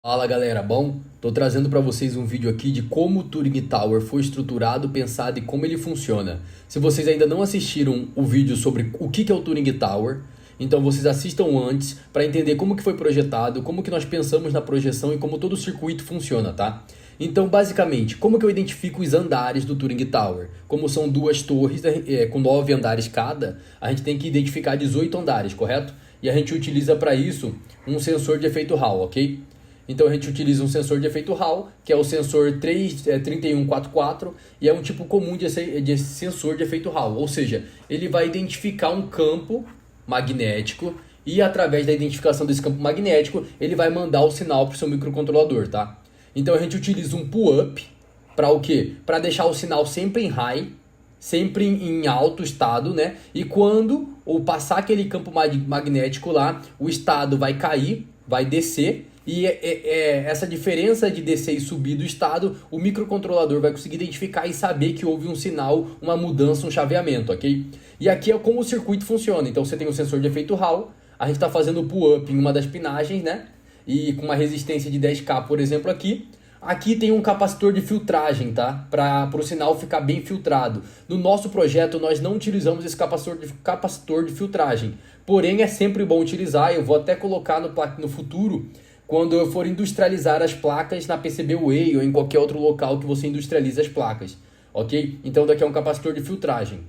Fala galera, bom? Tô trazendo para vocês um vídeo aqui de como o Turing Tower foi estruturado, pensado e como ele funciona. Se vocês ainda não assistiram o vídeo sobre o que é o Turing Tower, então vocês assistam antes para entender como que foi projetado, como que nós pensamos na projeção e como todo o circuito funciona, tá? Então, basicamente, como que eu identifico os andares do Turing Tower? Como são duas torres com 9 andares cada, a gente tem que identificar 18 andares, correto? E a gente utiliza para isso um sensor de efeito Hall, ok? Então a gente utiliza um sensor de efeito Hall, que é o sensor 3144, e é um tipo comum de sensor de efeito Hall. Ou seja, ele vai identificar um campo magnético e através da identificação desse campo magnético, ele vai mandar o sinal para o seu microcontrolador, tá? Então a gente utiliza um pull-up para o quê? Para deixar o sinal sempre em high, sempre em alto estado, né? E quando ou passar aquele campo magnético lá, o estado vai cair, vai descer. E essa diferença de descer e subir do estado, o microcontrolador vai conseguir identificar e saber que houve um sinal, uma mudança, um chaveamento, ok? E aqui é como o circuito funciona. Então você tem o sensor de efeito Hall, a gente está fazendo o pull-up em uma das pinagens, né? E com uma resistência de 10K, por exemplo, aqui. Aqui tem um capacitor de filtragem, tá? Para o sinal ficar bem filtrado. No nosso projeto, nós não utilizamos esse capacitor de filtragem. Porém, é sempre bom utilizar. Eu vou até colocar no futuro, quando eu for industrializar as placas na PCBWay ou em qualquer outro local que você industrializa as placas, ok? Então daqui é um capacitor de filtragem.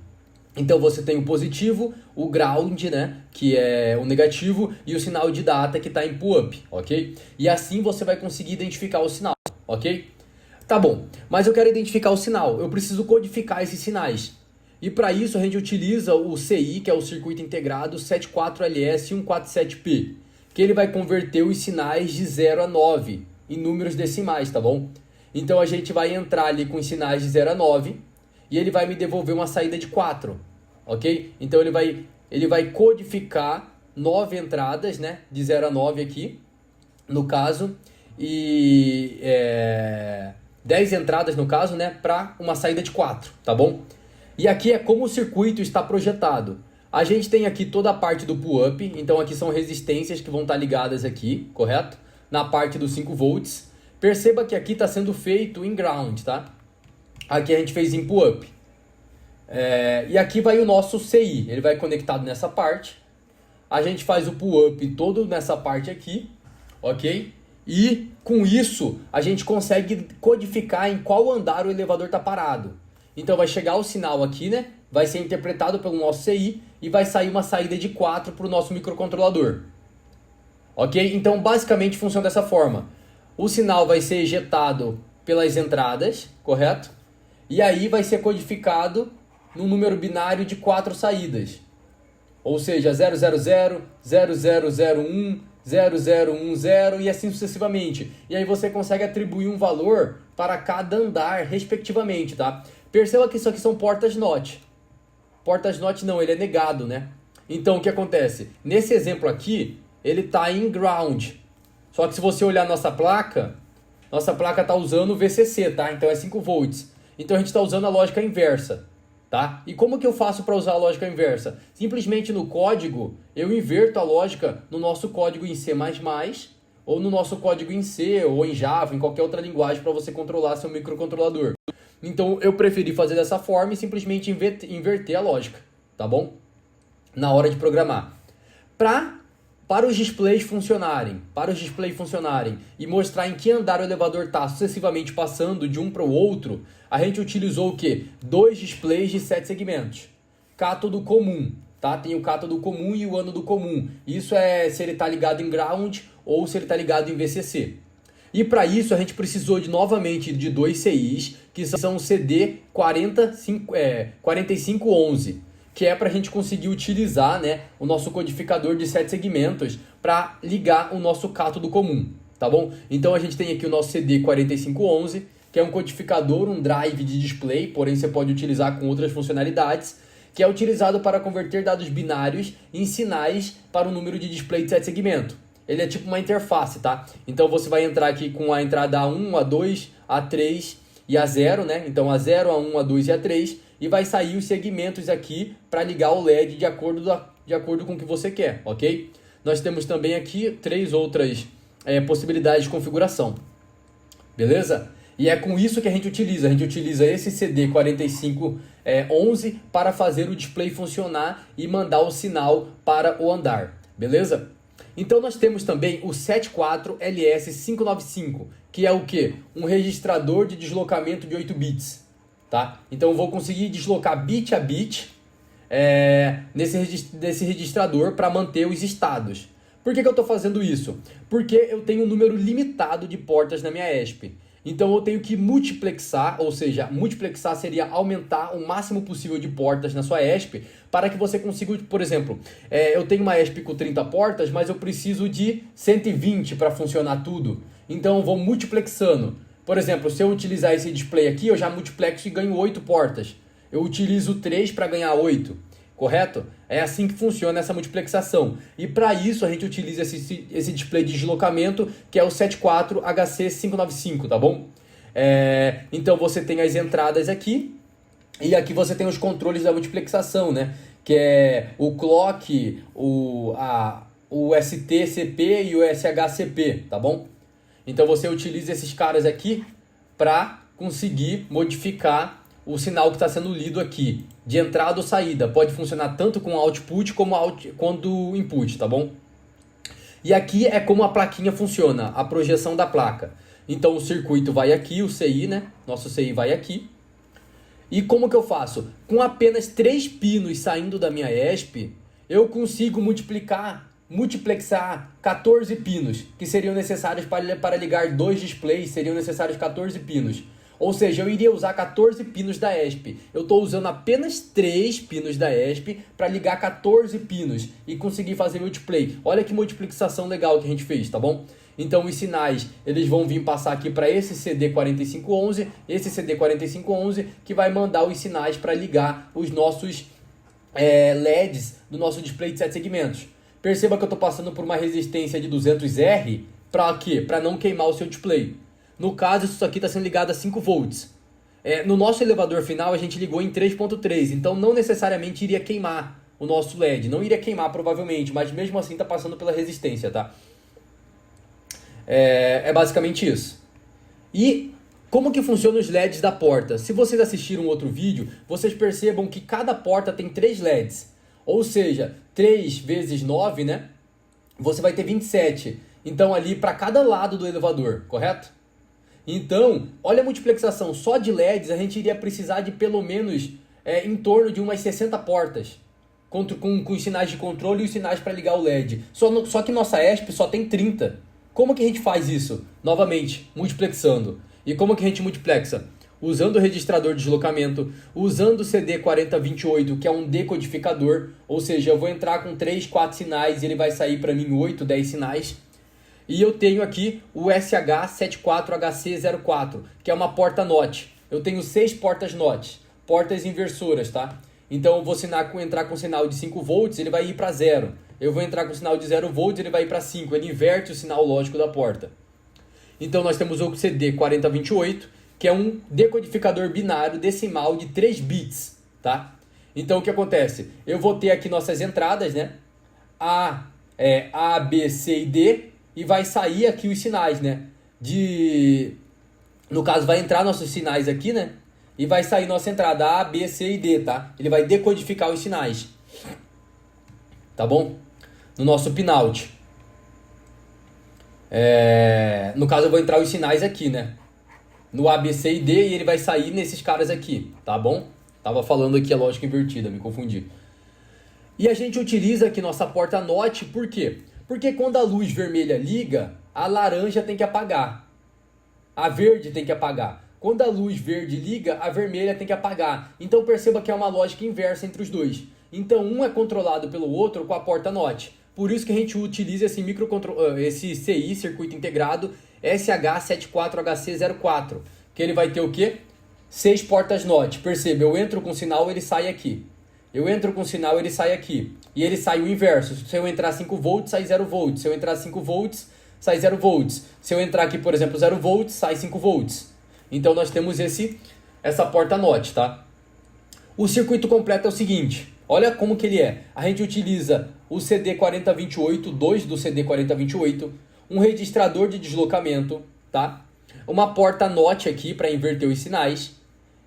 Então você tem o positivo, o ground, né, que é o negativo, e o sinal de data que está em pull-up, ok? E assim você vai conseguir identificar o sinal, ok? Tá bom, mas eu quero identificar o sinal, eu preciso codificar esses sinais. E para isso a gente utiliza o CI, que é o Circuito Integrado 74LS147P, que ele vai converter os sinais de 0 a 9 em números decimais, tá bom? Então a gente vai entrar ali com os sinais de 0 a 9 e ele vai me devolver uma saída de 4, ok? Então ele vai codificar 9 entradas, né, de 0 a 9 aqui, no caso, e 10 entradas no caso, né, para uma saída de 4, tá bom? E aqui é como o circuito está projetado. A gente tem aqui toda a parte do pull-up, então aqui são resistências que vão estar ligadas aqui, correto? Na parte dos 5 volts. Perceba que aqui está sendo feito em ground, tá? Aqui a gente fez em pull-up. E aqui vai o nosso CI, ele vai conectado nessa parte. A gente faz o pull-up todo nessa parte aqui, ok? E com isso a gente consegue codificar em qual andar o elevador está parado. Então vai chegar o sinal aqui, né? Vai ser interpretado pelo nosso CI e vai sair uma saída de 4 para o nosso microcontrolador. Ok? Então basicamente funciona dessa forma. O sinal vai ser ejetado pelas entradas, correto? E aí vai ser codificado num número binário de 4 saídas. Ou seja, 000, 0001, 0010 e assim sucessivamente. E aí você consegue atribuir um valor para cada andar, respectivamente, tá? Perceba que isso aqui são portas NOT. Portas NOT não, ele é negado, né? Então o que acontece? Nesse exemplo aqui, ele está em ground. Só que se você olhar nossa placa está usando VCC, tá? Então é 5 volts. Então a gente está usando a lógica inversa, tá? E como que eu faço para usar a lógica inversa? Simplesmente no código, eu inverto a lógica no nosso código em C++, ou no nosso código em C, ou em Java, em qualquer outra linguagem para você controlar seu microcontrolador. Então eu preferi fazer dessa forma e simplesmente inverter a lógica, tá bom? Na hora de programar. Para os displays funcionarem, e mostrar em que andar o elevador está sucessivamente passando de um para o outro, a gente utilizou o quê? 2 displays de 7 segmentos. Cátodo comum, tá? Tem o cátodo comum e o ânodo comum. Isso é se ele está ligado em ground ou se ele está ligado em VCC. E para isso a gente precisou novamente de 2 CIs, que são o CD 4511, que é para a gente conseguir utilizar, né, o nosso codificador de 7 segmentos para ligar o nosso cátodo comum, tá bom? Então a gente tem aqui o nosso CD 4511, que é um codificador, um drive de display, porém você pode utilizar com outras funcionalidades, que é utilizado para converter dados binários em sinais para o número de display de 7 segmentos. Ele é tipo uma interface, tá? Então você vai entrar aqui com a entrada A1, A2, A3 e A0, né? Então A0, A1, A2 e A3. E vai sair os segmentos aqui para ligar o LED de acordo com o que você quer, ok? Nós temos também aqui 3 outras possibilidades de configuração. Beleza? E é com isso que a gente utiliza esse CD4511 para fazer o display funcionar e mandar o sinal para o andar. Beleza? Então nós temos também o 74LS595, que é o que? Um registrador de deslocamento de 8 bits. Tá? Então eu vou conseguir deslocar bit a bit nesse registrador para manter os estados. Por que eu estou fazendo isso? Porque eu tenho um número limitado de portas na minha ESP. Então eu tenho que multiplexar, ou seja, multiplexar seria aumentar o máximo possível de portas na sua ESP para que você consiga, por exemplo, eu tenho uma ESP com 30 portas, mas eu preciso de 120 para funcionar tudo. Então eu vou multiplexando. Por exemplo, se eu utilizar esse display aqui, eu já multiplexo e ganho 8 portas. Eu utilizo 3 para ganhar 8. Correto? É assim que funciona essa multiplexação. E para isso a gente utiliza esse display de deslocamento, que é o 74HC595, tá bom? Então você tem as entradas aqui, e aqui você tem os controles da multiplexação, né? Que é o clock, o STCP e o SHCP, tá bom? Então você utiliza esses caras aqui para conseguir modificar o sinal que está sendo lido aqui, de entrada ou saída. Pode funcionar tanto com output quanto input, tá bom? E aqui é como a plaquinha funciona, a projeção da placa. Então o circuito vai aqui, o CI, né? Nosso CI vai aqui. E como que eu faço? Com apenas 3 pinos saindo da minha ESP, eu consigo multiplexar 14 pinos, que seriam necessários para ligar 2 displays, seriam necessários 14 pinos. Ou seja, eu iria usar 14 pinos da ESP. Eu estou usando apenas 3 pinos da ESP para ligar 14 pinos e conseguir fazer meu display. Olha que multiplicação legal que a gente fez, tá bom? Então os sinais, eles vão vir passar aqui para esse CD4511, esse CD4511 que vai mandar os sinais para ligar os nossos LEDs do nosso display de 7 segmentos. Perceba que eu estou passando por uma resistência de 200R para quê? Para não queimar o seu display. No caso, isso aqui está sendo ligado a 5 volts. No nosso elevador final, a gente ligou em 3.3, então não necessariamente iria queimar o nosso LED. Não iria queimar, provavelmente, mas mesmo assim está passando pela resistência, tá? É basicamente isso. E como que funcionam os LEDs da porta? Se vocês assistiram outro vídeo, vocês percebam que cada porta tem 3 LEDs. Ou seja, 3 vezes 9, né? Você vai ter 27. Então ali para cada lado do elevador, correto? Então, olha a multiplexação. Só de LEDs a gente iria precisar de pelo menos em torno de umas 60 portas. Com os sinais de controle e os sinais para ligar o LED. Só que nossa ESP só tem 30. Como que a gente faz isso? Novamente, multiplexando. E como que a gente multiplexa? Usando o registrador de deslocamento, usando o CD4028, que é um decodificador, ou seja, eu vou entrar com 3, 4 sinais e ele vai sair para mim 8, 10 sinais. E eu tenho aqui o SH74HC04, que é uma porta NOT. Eu tenho 6 portas NOT, portas inversoras, tá? Então eu vou entrar com sinal de 5 volts, ele vai ir para 0. Eu vou entrar com sinal de 0 volts, ele vai ir para 5. Ele inverte o sinal lógico da porta. Então nós temos o CD4028, que é um decodificador binário decimal de 3 bits, tá? Então o que acontece? Eu vou ter aqui nossas entradas, né? A, B, C e D, e vai sair aqui os sinais, né? No caso, vai entrar nossos sinais aqui, né? E vai sair nossa entrada A, B, C e D, tá? Ele vai decodificar os sinais. Tá bom? No nosso pinout. No caso, eu vou entrar os sinais aqui, né? No A, B, C e D, e ele vai sair nesses caras aqui, tá bom? Tava falando aqui a lógica invertida, me confundi. E a gente utiliza aqui nossa porta NOT, por quê? Porque quando a luz vermelha liga, a laranja tem que apagar. A verde tem que apagar. Quando a luz verde liga, a vermelha tem que apagar. Então perceba que é uma lógica inversa entre os dois. Então um é controlado pelo outro com a porta NOT. Por isso que a gente utiliza esse CI, circuito integrado, SH74HC04. Que ele vai ter o quê? 6 portas NOT. Perceba, eu entro com sinal, ele sai aqui. Eu entro com sinal, ele sai aqui. E ele sai o inverso. Se eu entrar 5 volts, sai 0 volts. Se eu entrar 5 volts, sai 0 volts. Se eu entrar aqui, por exemplo, 0 volts, sai 5 volts. Então nós temos essa porta NOT, tá? O circuito completo é o seguinte. Olha como que ele é. A gente utiliza o CD4028, 2 do CD4028, um registrador de deslocamento, tá? Uma porta NOT aqui para inverter os sinais.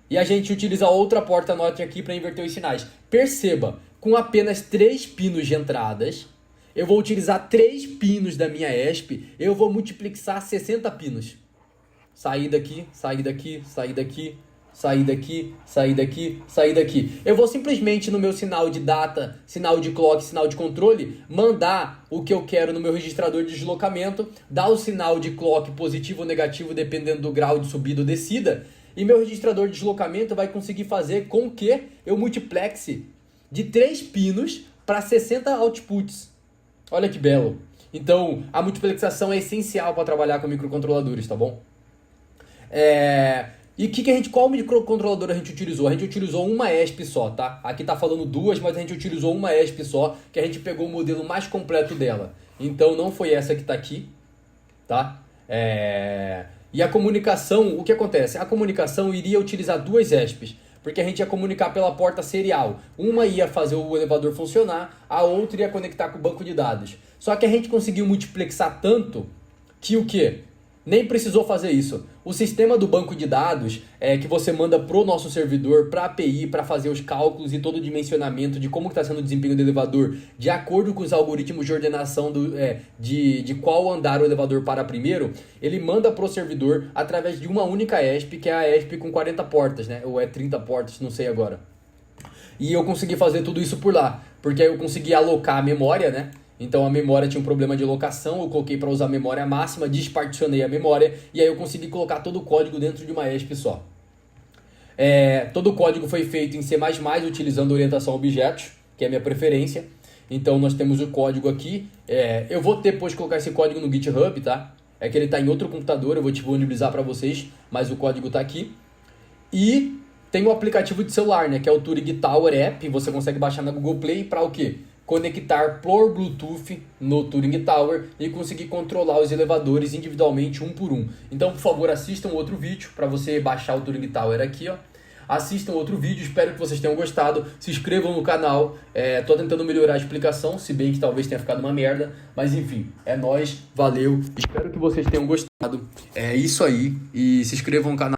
E a gente utiliza outra porta NOT aqui para inverter os sinais. Perceba, com apenas 3 pinos de entradas, eu vou utilizar 3 pinos da minha ESP, eu vou multiplexar 60 pinos. Sair daqui, sair daqui, sair daqui, sair daqui, sair daqui, sair daqui. Eu vou simplesmente no meu sinal de data, sinal de clock, sinal de controle, mandar o que eu quero no meu registrador de deslocamento, dar o sinal de clock positivo ou negativo, dependendo do grau de subida ou descida, e meu registrador de deslocamento vai conseguir fazer com que eu multiplexe de 3 pinos para 60 outputs. Olha que belo. Então, a multiplexação é essencial para trabalhar com microcontroladores, tá bom? E qual microcontrolador a gente utilizou? A gente utilizou uma ESP só, tá? Aqui tá falando duas, mas a gente utilizou uma ESP só, que a gente pegou o modelo mais completo dela. Então, não foi essa que tá aqui, tá? E a comunicação, o que acontece? A comunicação iria utilizar duas ESPs, porque a gente ia comunicar pela porta serial. Uma ia fazer o elevador funcionar, a outra ia conectar com o banco de dados. Só que a gente conseguiu multiplexar tanto que o quê? Nem precisou fazer isso. O sistema do banco de dados que você manda pro nosso servidor, para a API, para fazer os cálculos e todo o dimensionamento de como está sendo o desempenho do elevador, de acordo com os algoritmos de ordenação de qual andar o elevador para primeiro, ele manda pro servidor através de uma única ESP, que é a ESP com 40 portas, né? Ou 30 portas, não sei agora. E eu consegui fazer tudo isso por lá, porque aí eu consegui alocar a memória, né? Então a memória tinha um problema de alocação, eu coloquei para usar a memória máxima, desparticionei a memória e aí eu consegui colocar todo o código dentro de uma ESP só. Todo o código foi feito em C++, utilizando orientação a objetos, que é a minha preferência. Então nós temos o código aqui. Eu vou depois colocar esse código no GitHub, tá? É que ele está em outro computador, eu vou disponibilizar para vocês, mas o código está aqui. E tem o aplicativo de celular, né? Que é o Turing Tower App, você consegue baixar na Google Play para o quê? Conectar por Bluetooth no Turing Tower e conseguir controlar os elevadores individualmente um por um. Então, por favor, assistam outro vídeo para você baixar o Turing Tower aqui, ó. Assistam outro vídeo, espero que vocês tenham gostado. Se inscrevam no canal, tô tentando melhorar a explicação, se bem que talvez tenha ficado uma merda. Mas enfim, é nóis, valeu, espero que vocês tenham gostado. É isso aí, e se inscrevam no canal.